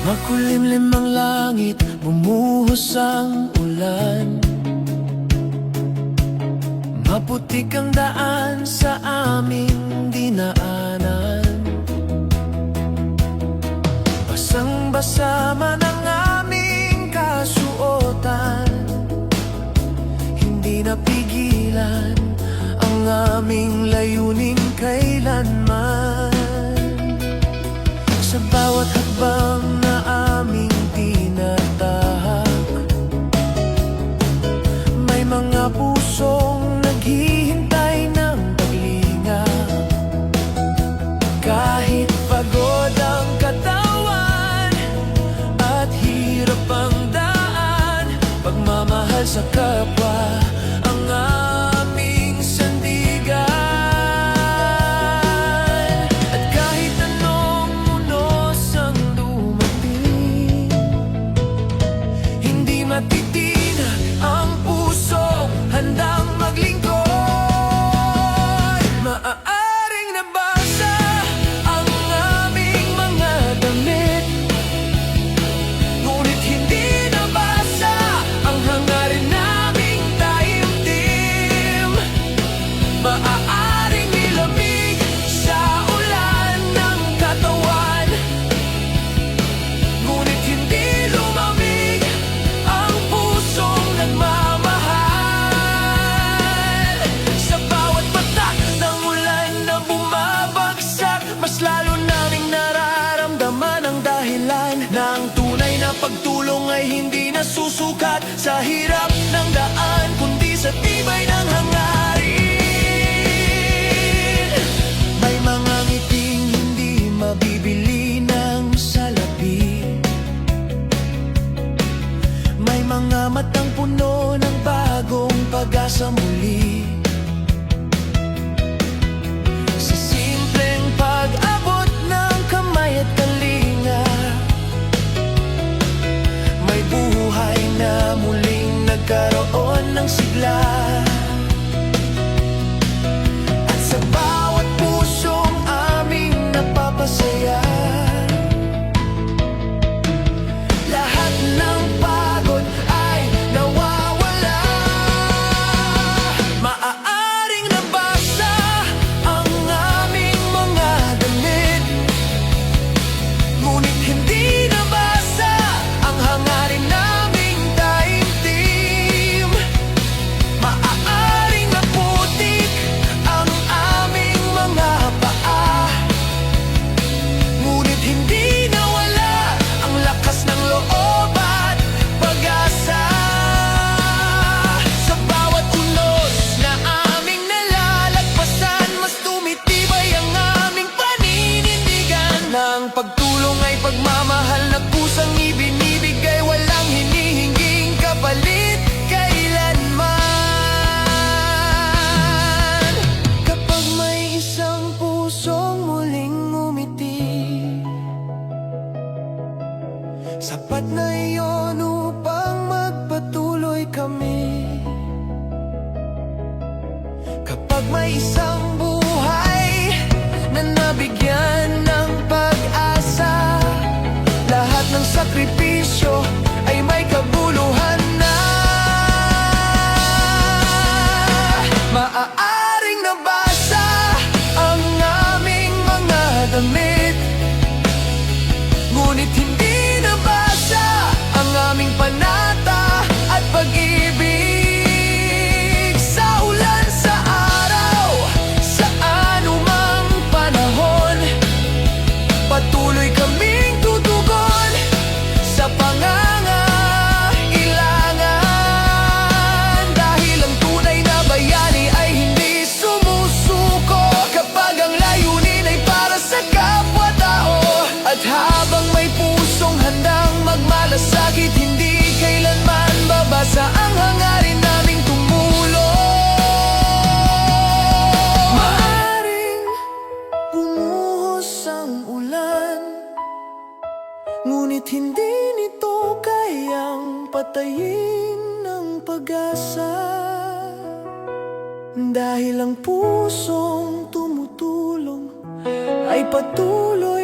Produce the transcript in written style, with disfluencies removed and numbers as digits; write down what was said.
Makulimlim ang langit, bumuhos ang ulan. Maputik ang daan sa aming dinaanan. Basang-basa man ang aming kasuotan, hindi napigilan ang aming layunin kailanman. Sa bawat hakbang na aming tinatahak, may mga pusong naghihintay ng paglingap. Kahit pagod ang katawan at hirap ang daan, pagmamahal sa kapwa ang aming sandigan. At kahit anong unos ang dumating, hindi matitinag ang pusong handang maglingkod. Maaaring nabasa ang aming mga damit, ngunit hindi nabasa ang hangarin naming taimtim. Maaaring nilamig sa ulan ng katawan, ngunit hindi lumamig ang pusong nagmamahal. Sa bawat patak ng ulan na bumabagsak, mas lalo naming nararamdaman ang dahilan na ang tunay na pagtulong ay hindi nasusukat sa hirap ng daan, kundi sa tibay ng hangarin. May mga ngiting hindi mabibili ng salapi, may mga matang puno ng bagong pag-asa muli. Sa simpleng pag-abot ng kamay at kalinga, may buhay na muling nagkaroon ng sigla. At sa bawat pusong aming napapasaya, lahat ng pagod ay nawawala. Maaaring nabasa ang aming mga damit, ngunit hindi nabasa ang hangarin naming taimtim. Maaaring naputik ang aming mga paa, ngunit hindi nawala ang lakas ng loob at pag-asa. Sa bawat unos na aming nalalagpasan, mas tumitibay ang aming paninindigan. Ng pagtulong ay pagmamahal na kusang ibinibigay, walang hinihinging kapalit kailanman. Kapag may isang pusong muling ngumiti, sapat na iyon upang magpatuloy kami. Kapag may isang buhay na nabigyan ng pag-asa, lahat ng sakripisyo ay may kabuluhan na. Maaaring nabasa ang aming mga damit, ngunit hindi nabasa ang aming panata at pag-ibig. Sa ulan, sa araw, sa anumang panahon, patuloy kaming tutugon sa pangangailangan. Dahil ang tunay na bayani ay hindi sumusuko kapag ang layunin ay para sa kapwa-tao. At habang may pusong handang magmalasakit, hindi kailanman babasa ang hangarin naming tumulong. Maaring bumuhos ang ulan, ngunit hindi nito kayang patayin ang pag-asa. Dahil ang pusong tumutulong ay patuloy